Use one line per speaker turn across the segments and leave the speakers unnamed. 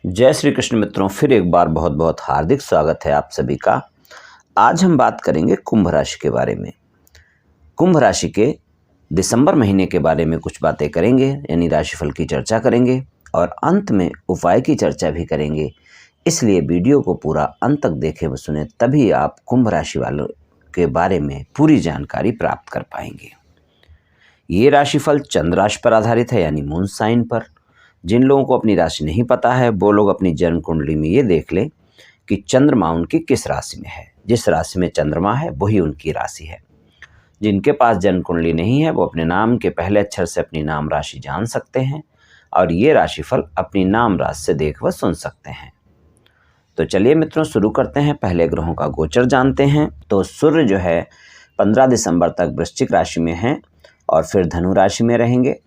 जय श्री कृष्ण मित्रों, फिर एक बार बहुत बहुत हार्दिक स्वागत है आप सभी का। आज हम बात करेंगे कुंभ राशि के बारे में। कुंभ राशि के दिसंबर महीने के बारे में कुछ बातें करेंगे, यानी राशिफल की चर्चा करेंगे और अंत में उपाय की चर्चा भी करेंगे। इसलिए वीडियो को पूरा अंत तक देखें व सुने, तभी आप कुंभ राशि वालों के बारे में पूरी जानकारी प्राप्त कर पाएंगे। ये राशिफल चंद्र राशि पर आधारित है, यानी मून साइन पर। जिन लोगों को अपनी राशि नहीं पता है वो लोग अपनी जन्म कुंडली में ये देख लें कि चंद्रमा उनकी किस राशि में है। जिस राशि में चंद्रमा है वही उनकी राशि है। जिनके पास जन्म कुंडली नहीं है वो अपने नाम के पहले अक्षर से अपनी नाम राशि जान सकते हैं और ये राशिफल अपनी नाम राशि से देख व सुन सकते हैं। तो चलिए मित्रों, शुरू करते हैं। पहले ग्रहों का गोचर जानते हैं। तो सूर्य जो है 15 दिसंबर तक वृश्चिक राशि में हैं और फिर धनु राशि में रहेंगे,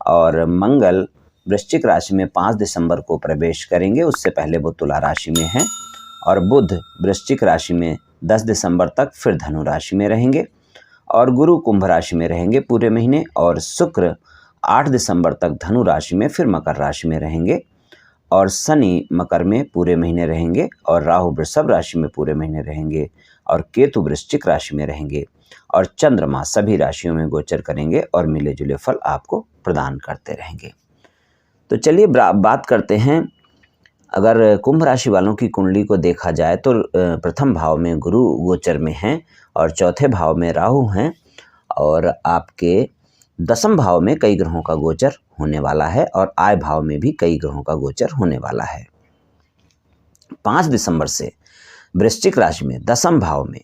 और मंगल वृश्चिक राशि में 5 दिसंबर को प्रवेश करेंगे। उससे पहले वो तुला राशि में हैं, और बुध वृश्चिक राशि में 10 दिसंबर तक फिर धनु राशि में रहेंगे, और गुरु कुंभ राशि में रहेंगे पूरे महीने, और शुक्र 8 दिसंबर तक धनु राशि में फिर मकर राशि में रहेंगे, और शनि मकर में पूरे महीने रहेंगे, और राहु वृषभ राशि में पूरे महीने रहेंगे, और केतु वृश्चिक राशि में रहेंगे, और चंद्रमा सभी राशियों में गोचर करेंगे और मिले जुले फल आपको प्रदान करते रहेंगे। तो चलिए बात करते हैं। अगर कुंभ राशि वालों की कुंडली को देखा जाए तो प्रथम भाव में गुरु गोचर में हैं, और चौथे भाव में राहु हैं, और आपके दसम भाव में कई ग्रहों का गोचर होने वाला है, और आय भाव में भी कई ग्रहों का गोचर होने वाला है। 5 दिसंबर से वृश्चिक राशि में दसम भाव में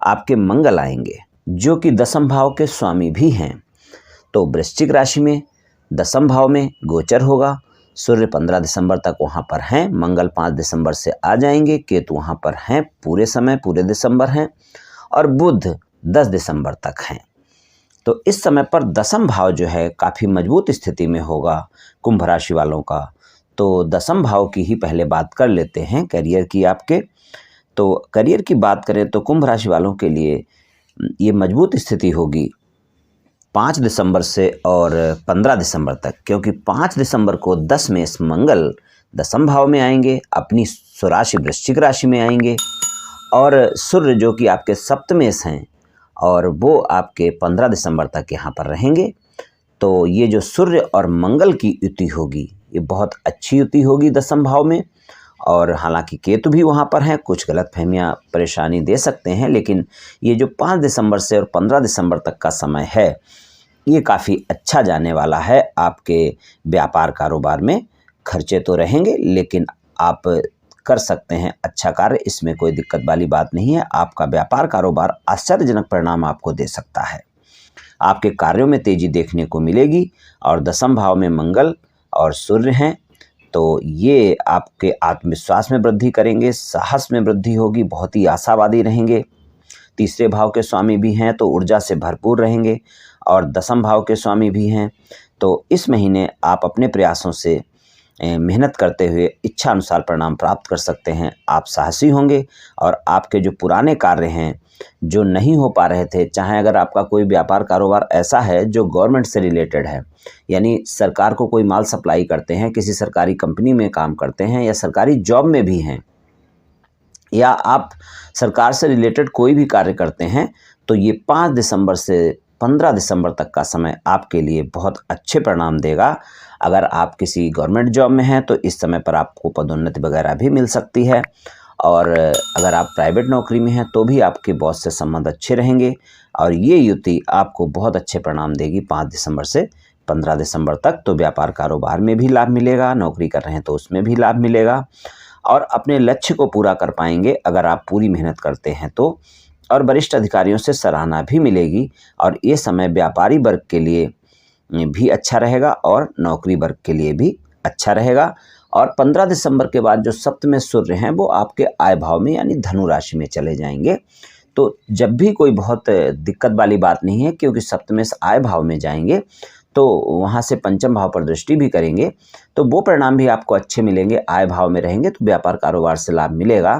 आपके मंगल आएंगे, जो कि दसम भाव के स्वामी भी हैं। तो वृश्चिक राशि में दसम भाव में गोचर होगा। सूर्य 15 दिसंबर तक वहाँ पर हैं, मंगल 5 दिसंबर से आ जाएंगे, केतु वहाँ पर हैं पूरे समय, पूरे दिसंबर हैं, और बुध 10 दिसंबर तक हैं। तो इस समय पर दसम भाव जो है काफ़ी मजबूत स्थिति में होगा कुंभ राशि वालों का। तो दसम भाव की ही पहले बात कर लेते हैं, करियर की आपके। तो करियर की बात करें तो कुंभ राशि वालों के लिए ये मजबूत स्थिति होगी 5 दिसंबर से और 15 दिसंबर तक, क्योंकि 5 दिसंबर को 10 मेष मंगल दसम भाव में आएंगे, अपनी स्वराशि वृश्चिक राशि में आएंगे, और सूर्य जो कि आपके सप्तमेश हैं और वो आपके 15 दिसंबर तक यहाँ पर रहेंगे। तो ये जो सूर्य और मंगल की युति होगी ये बहुत अच्छी युति होगी दसम भाव में। और हालांकि केतु भी वहाँ पर हैं, कुछ गलतफहमियाँ परेशानी दे सकते हैं, लेकिन ये जो 5 दिसंबर से और 15 दिसंबर तक का समय है ये काफ़ी अच्छा जाने वाला है। आपके व्यापार कारोबार में खर्चे तो रहेंगे, लेकिन आप कर सकते हैं अच्छा कार्य, इसमें कोई दिक्कत वाली बात नहीं है। आपका व्यापार कारोबार आश्चर्यजनक परिणाम आपको दे सकता है। आपके कार्यों में तेजी देखने को मिलेगी, और दसम भाव में मंगल और सूर्य हैं, तो ये आपके आत्मविश्वास में वृद्धि करेंगे, साहस में वृद्धि होगी, बहुत ही आशावादी रहेंगे। तीसरे भाव के स्वामी भी हैं तो ऊर्जा से भरपूर रहेंगे, और दसम भाव के स्वामी भी हैं। तो इस महीने आप अपने प्रयासों से मेहनत करते हुए इच्छा अनुसार परिणाम प्राप्त कर सकते हैं। आप साहसी होंगे, और आपके जो पुराने कार्य हैं जो नहीं हो पा रहे थे, चाहे अगर आपका कोई व्यापार कारोबार ऐसा है जो गवर्नमेंट से रिलेटेड है, यानी सरकार को कोई माल सप्लाई करते हैं, किसी सरकारी कंपनी में काम करते हैं, या सरकारी जॉब में भी हैं, या आप सरकार से रिलेटेड कोई भी कार्य करते हैं, तो ये 5 दिसंबर से 15 दिसंबर तक का समय आपके लिए बहुत अच्छे परिणाम देगा। अगर आप किसी गवर्नमेंट जॉब में हैं तो इस समय पर आपको पदोन्नति वगैरह भी मिल सकती है, और अगर आप प्राइवेट नौकरी में हैं तो भी आपके बॉस से संबंध अच्छे रहेंगे, और ये युति आपको बहुत अच्छे परिणाम देगी 5 दिसंबर से 15 दिसंबर तक। तो व्यापार कारोबार में भी लाभ मिलेगा, नौकरी कर रहे हैं तो उसमें भी लाभ मिलेगा, और अपने लक्ष्य को पूरा कर पाएंगे अगर आप पूरी मेहनत करते हैं तो, और वरिष्ठ अधिकारियों से सराहना भी मिलेगी। और ये समय व्यापारी वर्ग के लिए भी अच्छा रहेगा और नौकरी वर्ग के लिए भी अच्छा रहेगा। और 15 दिसंबर के बाद जो सप्तम सूर्य हैं वो आपके आय भाव में, यानी धनु राशि में चले जाएंगे। तो जब भी कोई बहुत दिक्कत वाली बात नहीं है, क्योंकि सप्तमेश आय भाव में जाएंगे तो वहाँ से पंचम भाव पर दृष्टि भी करेंगे, तो वो परिणाम भी आपको अच्छे मिलेंगे। आय भाव में रहेंगे तो व्यापार कारोबार से लाभ मिलेगा।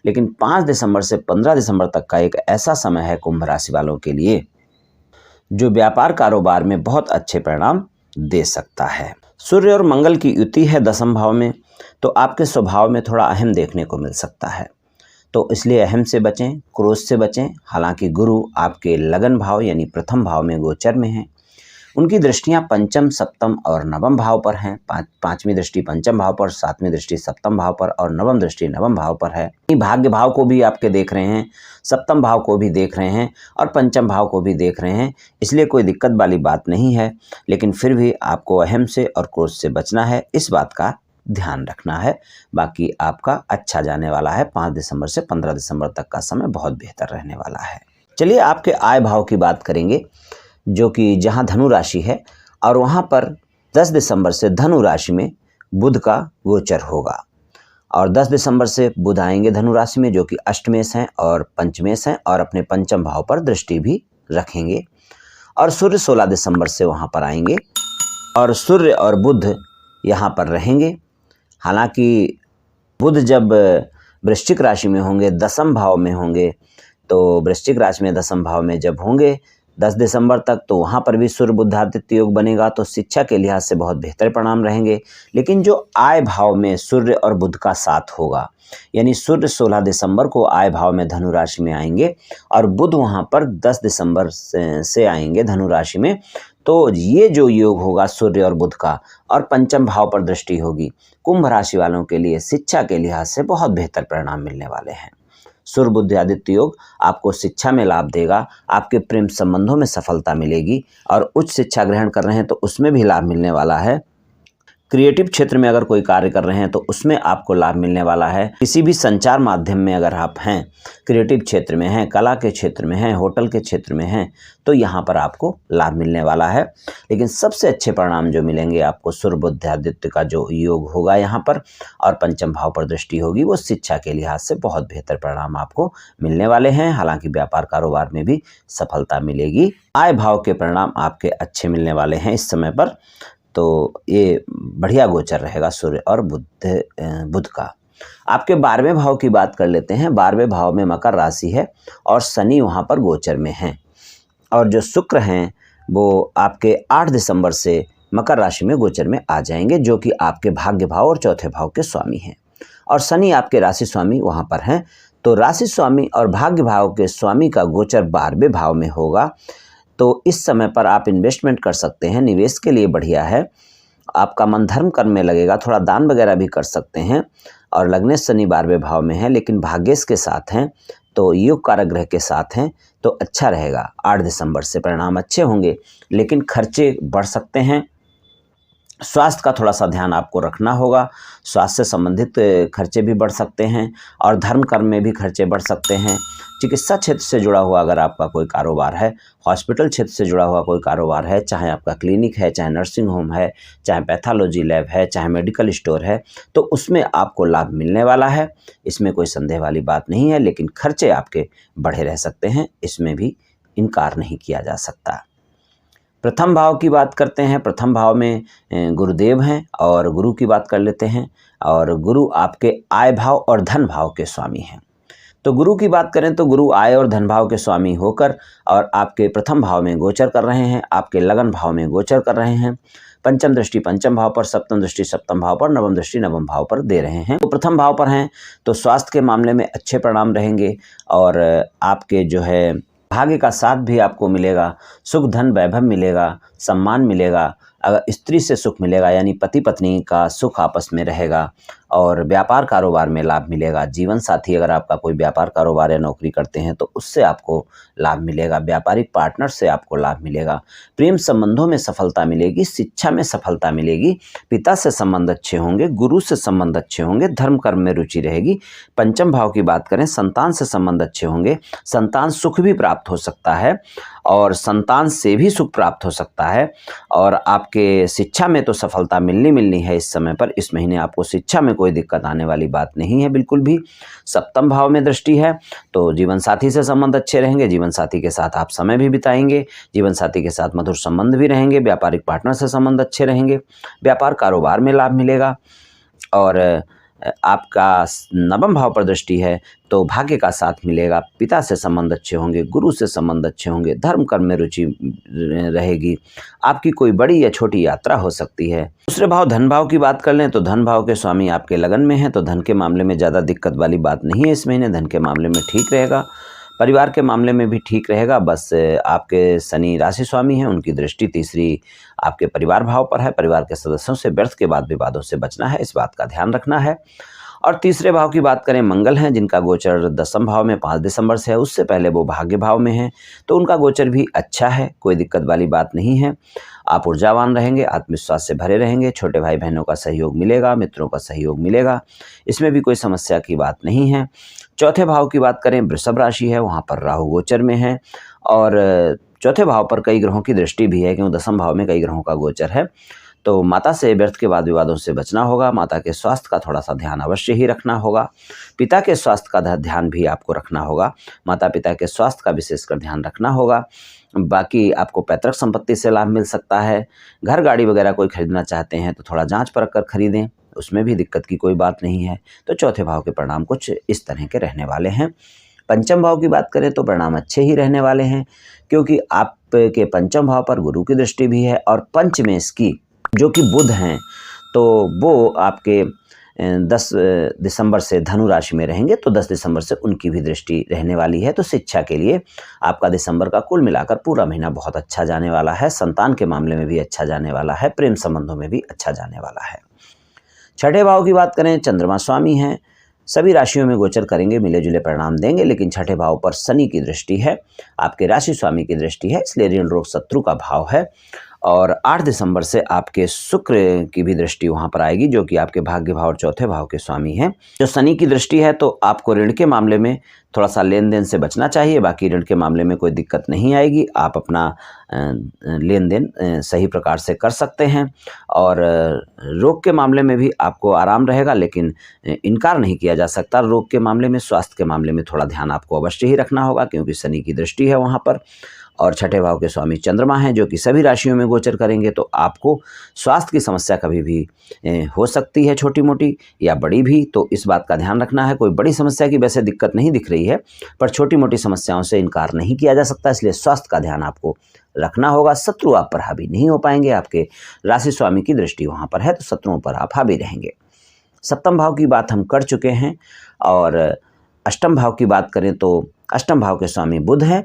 लेकिन 5 दिसंबर से 15 दिसंबर तक का एक ऐसा समय है कुंभ राशि वालों के लिए जो व्यापार कारोबार में बहुत अच्छे परिणाम दे सकता है। सूर्य और मंगल की युति है 10वें भाव में, तो आपके स्वभाव में थोड़ा अहम देखने को मिल सकता है, तो इसलिए अहम से बचें, क्रोध से बचें। हालांकि गुरु आपके लगन भाव यानी प्रथम भाव में गोचर में हैं। उनकी दृष्टियां पंचम, सप्तम और नवम भाव पर हैं। पांचवी दृष्टि पंचम भाव पर, सातवीं दृष्टि सप्तम भाव पर और नवम दृष्टि नवम भाव पर है। भाग्य भाव को भी आपके देख रहे हैं, सप्तम भाव को भी देख रहे हैं और पंचम भाव को भी देख रहे हैं, इसलिए कोई दिक्कत वाली बात नहीं है। लेकिन फिर भी आपको अहम से और क्रोध से बचना है, इस बात का ध्यान रखना है। बाकी आपका अच्छा जाने वाला है। 5 दिसंबर से 15 दिसंबर तक का समय बहुत बेहतर रहने वाला है। चलिए आपके आय भाव की बात करेंगे, जो कि जहां धनु राशि है और वहां पर 10 दिसंबर से धनु राशि में बुध का गोचर होगा और 10 दिसंबर से बुध आएंगे धनु राशि में, जो कि अष्टमेश हैं और पंचमेश हैं और अपने पंचम भाव पर दृष्टि भी रखेंगे। और सूर्य 16 दिसंबर से वहां पर आएंगे और सूर्य और बुध यहाँ पर रहेंगे। हालांकि बुध जब वृश्चिक राशि में होंगे, 10वें भाव में होंगे, तो वृश्चिक राशि में 10वें भाव में जब होंगे 10 दिसंबर तक, तो वहाँ पर भी सूर्य बुधादित्य योग बनेगा, तो शिक्षा के लिहाज से बहुत बेहतर परिणाम रहेंगे। लेकिन जो आय भाव में सूर्य और बुध का साथ होगा, यानी सूर्य 16 दिसंबर को आय भाव में धनु राशि में आएंगे और बुध वहाँ पर 10 दिसंबर से आएंगे धनु राशि में, तो ये जो योग होगा सूर्य और बुध का और पंचम भाव पर दृष्टि होगी, कुंभ राशि वालों के लिए शिक्षा के लिहाज से बहुत बेहतर परिणाम मिलने वाले हैं। सूर्य बुध आदित्य योग आपको शिक्षा में लाभ देगा, आपके प्रेम संबंधों में सफलता मिलेगी और उच्च शिक्षा ग्रहण कर रहे हैं तो उसमें भी लाभ मिलने वाला है। क्रिएटिव क्षेत्र में अगर कोई कार्य कर रहे हैं तो उसमें आपको लाभ मिलने वाला है। किसी भी संचार माध्यम में अगर आप हैं, क्रिएटिव क्षेत्र में हैं, कला के क्षेत्र में हैं, होटल के क्षेत्र में हैं, तो यहाँ पर आपको लाभ मिलने वाला है। लेकिन सबसे अच्छे परिणाम जो मिलेंगे आपको सूर्य बुध आदित्य का जो योग होगा यहाँ पर और पंचम भाव पर दृष्टि होगी, वो शिक्षा के लिहाज से बहुत बेहतर परिणाम आपको मिलने वाले हैं। हालांकि व्यापार कारोबार में भी सफलता मिलेगी। आय भाव के परिणाम आपके अच्छे मिलने वाले हैं इस समय पर, तो ये बढ़िया गोचर रहेगा सूर्य और बुध का। आपके 12वें भाव की बात कर लेते हैं। 12वें भाव में मकर राशि है और शनि वहाँ पर गोचर में हैं और जो शुक्र हैं वो आपके 8 दिसंबर से मकर राशि में गोचर में आ जाएंगे, जो कि आपके भाग्य भाव और चौथे भाव के स्वामी हैं और शनि आपके राशि स्वामी वहाँ पर हैं। तो राशि स्वामी और भाग्य भाव के स्वामी का गोचर 12वें भाव में होगा, तो इस समय पर आप इन्वेस्टमेंट कर सकते हैं, निवेश के लिए बढ़िया है। आपका मन धर्म कर्म में लगेगा, थोड़ा दान वगैरह भी कर सकते हैं और लग्नेश शनि 12वें भाव में है, लेकिन भाग्येश के साथ हैं, तो योग कारक ग्रह के साथ हैं, तो अच्छा रहेगा। 8 दिसंबर से परिणाम अच्छे होंगे, लेकिन खर्चे बढ़ सकते हैं। स्वास्थ्य का थोड़ा सा ध्यान आपको रखना होगा। स्वास्थ्य से संबंधित खर्चे भी बढ़ सकते हैं और धर्म कर्म में भी खर्चे बढ़ सकते हैं। चिकित्सा क्षेत्र से जुड़ा हुआ अगर आपका कोई कारोबार है, हॉस्पिटल क्षेत्र से जुड़ा हुआ कोई कारोबार है, चाहे आपका क्लिनिक है, चाहे नर्सिंग होम है, चाहे पैथोलॉजी लैब है, चाहे मेडिकल स्टोर है, तो उसमें आपको लाभ मिलने वाला है, इसमें कोई संदेह वाली बात नहीं है। लेकिन खर्चे आपके बढ़े रह सकते हैं, इसमें भी इनकार नहीं किया जा सकता। प्रथम भाव की बात करते हैं। प्रथम भाव में गुरुदेव हैं और गुरु की बात कर लेते हैं और गुरु आपके आय भाव और धन भाव के स्वामी हैं। तो गुरु की बात करें तो गुरु आय और धन भाव के स्वामी होकर और आपके प्रथम भाव में गोचर कर रहे हैं, आपके लगन भाव में गोचर कर रहे हैं। पंचम दृष्टि पंचम भाव पर, सप्तम दृष्टि सप्तम भाव पर, नवम दृष्टि नवम भाव पर दे रहे हैं। तो प्रथम भाव पर हैं तो स्वास्थ्य के मामले में अच्छे परिणाम रहेंगे और आपके जो है भाग्य का साथ भी आपको मिलेगा, सुख धन वैभव मिलेगा, सम्मान मिलेगा, अगर स्त्री से सुख मिलेगा यानी पति पत्नी का सुख आपस में रहेगा और व्यापार कारोबार में लाभ मिलेगा। जीवन साथी अगर आपका कोई व्यापार कारोबार या नौकरी करते हैं तो उससे आपको लाभ मिलेगा, व्यापारिक पार्टनर से आपको लाभ मिलेगा, प्रेम संबंधों में सफलता मिलेगी, शिक्षा में सफलता मिलेगी, पिता से संबंध अच्छे होंगे, गुरु से संबंध अच्छे होंगे, धर्म कर्म में रुचि रहेगी। पंचम भाव की बात करें, संतान से संबंध अच्छे होंगे, संतान सुख भी प्राप्त हो सकता है और संतान से भी सुख प्राप्त हो सकता है और आपके शिक्षा में तो सफलता मिलनी है इस समय पर। इस महीने आपको शिक्षा में कोई दिक्कत आने वाली बात नहीं है बिल्कुल भी। सप्तम भाव में दृष्टि है तो जीवन साथी से संबंध अच्छे रहेंगे, जीवन साथी के साथ आप समय भी बिताएंगे, जीवन साथी के साथ मधुर संबंध भी रहेंगे, व्यापारिक पार्टनर से संबंध अच्छे रहेंगे, व्यापार कारोबार में लाभ मिलेगा और आपका नवम भाव पर दृष्टि है तो भाग्य का साथ मिलेगा, पिता से संबंध अच्छे होंगे, गुरु से संबंध अच्छे होंगे, धर्म कर्म में रुचि रहेगी, आपकी कोई बड़ी या छोटी यात्रा हो सकती है। दूसरे भाव धन भाव की बात कर लें तो धन भाव के स्वामी आपके लगन में हैं, तो धन के मामले में ज़्यादा दिक्कत वाली बात नहीं है इस महीने, धन के मामले में ठीक रहेगा, परिवार के मामले में भी ठीक रहेगा। बस आपके शनि राशि स्वामी हैं, उनकी दृष्टि तीसरी आपके परिवार भाव पर है, परिवार के सदस्यों से व्यर्थ के बाद विवादों से बचना है, इस बात का ध्यान रखना है। और तीसरे भाव की बात करें मंगल हैं, जिनका गोचर 10वें भाव में 5 दिसंबर से है, उससे पहले वो भाग्य भाव में हैं, तो उनका गोचर भी अच्छा है, कोई दिक्कत वाली बात नहीं है। आप ऊर्जावान रहेंगे, आत्मविश्वास से भरे रहेंगे, छोटे भाई बहनों का सहयोग मिलेगा, मित्रों का सहयोग मिलेगा, इसमें भी कोई समस्या की बात नहीं है। चौथे भाव की बात करें वृषभ राशि है, वहाँ पर राहु गोचर में है और चौथे भाव पर कई ग्रहों की दृष्टि भी है, क्योंकि 10वें भाव में कई ग्रहों का गोचर है। तो माता से व्यर्थ के वाद विवादों से बचना होगा, माता के स्वास्थ्य का थोड़ा सा ध्यान अवश्य ही रखना होगा, पिता के स्वास्थ्य का ध्यान भी आपको रखना होगा, माता पिता के स्वास्थ्य का विशेषकर ध्यान रखना होगा। बाकी आपको पैतृक संपत्ति से लाभ मिल सकता है, घर गाड़ी वगैरह कोई खरीदना चाहते हैं तो थोड़ा जांच परख कर खरीदें, उसमें भी दिक्कत की कोई बात नहीं है। तो चौथे भाव के परिणाम कुछ इस तरह के रहने वाले हैं। पंचम भाव की बात करें तो परिणाम अच्छे ही रहने वाले हैं, क्योंकि आपके पंचम भाव पर गुरु की दृष्टि भी है और पंच में इसकी जो कि बुध हैं, तो वो आपके 10 दिसंबर से धनु राशि में रहेंगे, तो 10 दिसंबर से उनकी भी दृष्टि रहने वाली है। तो शिक्षा के लिए आपका दिसंबर का कुल मिलाकर पूरा महीना बहुत अच्छा जाने वाला है, संतान के मामले में भी अच्छा जाने वाला है, प्रेम संबंधों में भी अच्छा जाने वाला है। छठे भाव की बात करें, चंद्रमा स्वामी हैं, सभी राशियों में गोचर करेंगे, मिले जुले परिणाम देंगे, लेकिन छठे भाव पर शनि की दृष्टि है, आपके राशि स्वामी की दृष्टि है, इसलिए ऋण रोग शत्रु का भाव है। और 8 दिसंबर से आपके शुक्र की भी दृष्टि वहाँ पर आएगी, जो कि आपके भाग्य भाव और चौथे भाव के स्वामी हैं। जो शनि की दृष्टि है तो आपको ऋण के मामले में थोड़ा सा लेन देन से बचना चाहिए, बाकी ऋण के मामले में कोई दिक्कत नहीं आएगी, आप अपना लेन देन सही प्रकार से कर सकते हैं। और रोग के मामले में भी आपको आराम रहेगा, लेकिन इनकार नहीं किया जा सकता रोग के मामले में, स्वास्थ्य के मामले में थोड़ा ध्यान आपको अवश्य ही रखना होगा, क्योंकि शनि की दृष्टि है वहाँ पर। और छठे भाव के स्वामी चंद्रमा हैं, जो कि सभी राशियों में गोचर करेंगे, तो आपको स्वास्थ्य की समस्या कभी भी हो सकती है, छोटी मोटी या बड़ी भी, तो इस बात का ध्यान रखना है। कोई बड़ी समस्या की वैसे दिक्कत नहीं दिख रही है, पर छोटी मोटी समस्याओं से इनकार नहीं किया जा सकता, इसलिए स्वास्थ्य का ध्यान आपको रखना होगा। शत्रु आप पर हावी नहीं हो पाएंगे, आपके राशि स्वामी की दृष्टि वहाँ पर है, तो शत्रुओं पर आप हावी रहेंगे। सप्तम भाव की बात हम कर चुके हैं, और अष्टम भाव की बात करें तो अष्टम भाव के स्वामी बुध हैं,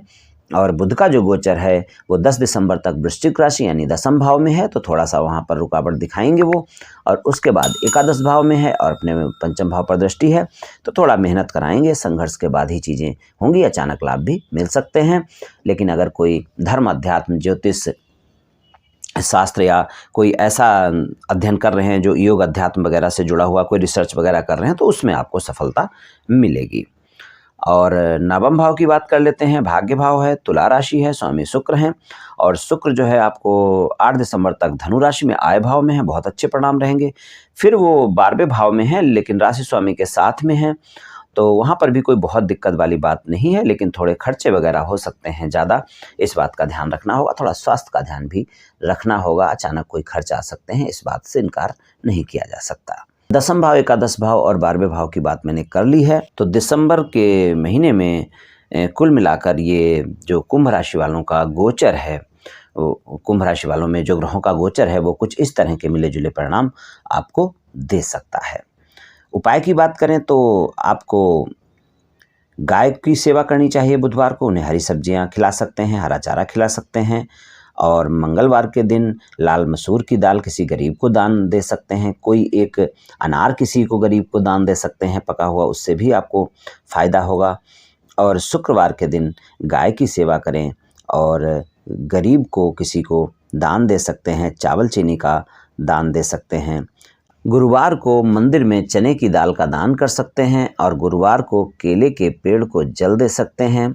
और बुध का जो गोचर है वो 10 दिसंबर तक वृश्चिक राशि यानी 10वें भाव में है, तो थोड़ा सा वहाँ पर रुकावट दिखाएंगे वो, और उसके बाद एकादश भाव में है और अपने पंचम भाव पर दृष्टि है, तो थोड़ा मेहनत कराएंगे, संघर्ष के बाद ही चीज़ें होंगी, अचानक लाभ भी मिल सकते हैं। लेकिन अगर कोई धर्म, अध्यात्म, ज्योतिष शास्त्र या कोई ऐसा अध्ययन कर रहे हैं जो योग अध्यात्म वगैरह से जुड़ा हुआ, कोई रिसर्च वगैरह कर रहे हैं, तो उसमें आपको सफलता मिलेगी। और नवम भाव की बात कर लेते हैं, भाग्य भाव है, तुला राशि है, स्वामी शुक्र हैं, और शुक्र जो है आपको 8 दिसंबर तक धनु राशि में आय भाव में है, बहुत अच्छे परिणाम रहेंगे। फिर वो 12वें भाव में है, लेकिन राशि स्वामी के साथ में है, तो वहाँ पर भी कोई बहुत दिक्कत वाली बात नहीं है, लेकिन थोड़े खर्चे वगैरह हो सकते हैं ज़्यादा, इस बात का ध्यान रखना होगा। थोड़ा स्वास्थ्य का ध्यान भी रखना होगा, अचानक कोई खर्च आ सकते हैं, इस बात से इनकार नहीं किया जा सकता। 10वां भाव, एकादश भाव और 12वें भाव की बात मैंने कर ली है। तो दिसंबर के महीने में कुल मिलाकर ये जो कुंभ राशि वालों का गोचर है, कुंभ राशि वालों में जो ग्रहों का गोचर है वो कुछ इस तरह के मिले जुले परिणाम आपको दे सकता है। उपाय की बात करें तो आपको गाय की सेवा करनी चाहिए बुधवार को, उन्हें हरी सब्जियां खिला सकते हैं, हरा चारा खिला सकते हैं, और मंगलवार के दिन लाल मसूर की दाल किसी गरीब को दान दे सकते हैं, कोई एक अनार किसी को गरीब को दान दे सकते हैं पका हुआ, उससे भी आपको फ़ायदा होगा। और शुक्रवार के दिन गाय की सेवा करें और गरीब को किसी को दान दे सकते हैं, चावल चीनी का दान दे सकते हैं। गुरुवार को मंदिर में चने की दाल का दान कर सकते हैं, और गुरुवार को केले के पेड़ को जल दे सकते हैं।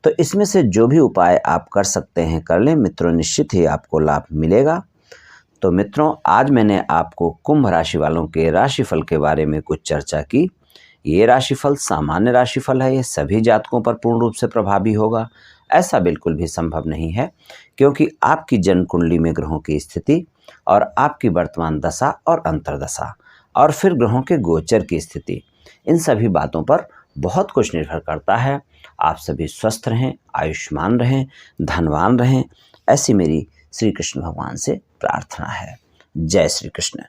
तो इसमें से जो भी उपाय आप कर सकते हैं कर लें मित्रों, निश्चित ही आपको लाभ मिलेगा। तो मित्रों, आज मैंने आपको कुंभ राशि वालों के राशिफल के बारे में कुछ चर्चा की। ये राशिफल सामान्य राशिफल है, ये सभी जातकों पर पूर्ण रूप से प्रभावी होगा ऐसा बिल्कुल भी संभव नहीं है, क्योंकि आपकी जन्म कुंडली में ग्रहों की स्थिति और आपकी वर्तमान दशा और अंतर्दशा और फिर ग्रहों के गोचर की स्थिति, इन सभी बातों पर बहुत कुछ निर्भर करता है। आप सभी स्वस्थ रहें, आयुष्मान रहें, धनवान रहें, ऐसी मेरी श्री कृष्ण भगवान से प्रार्थना है। जय श्री कृष्ण।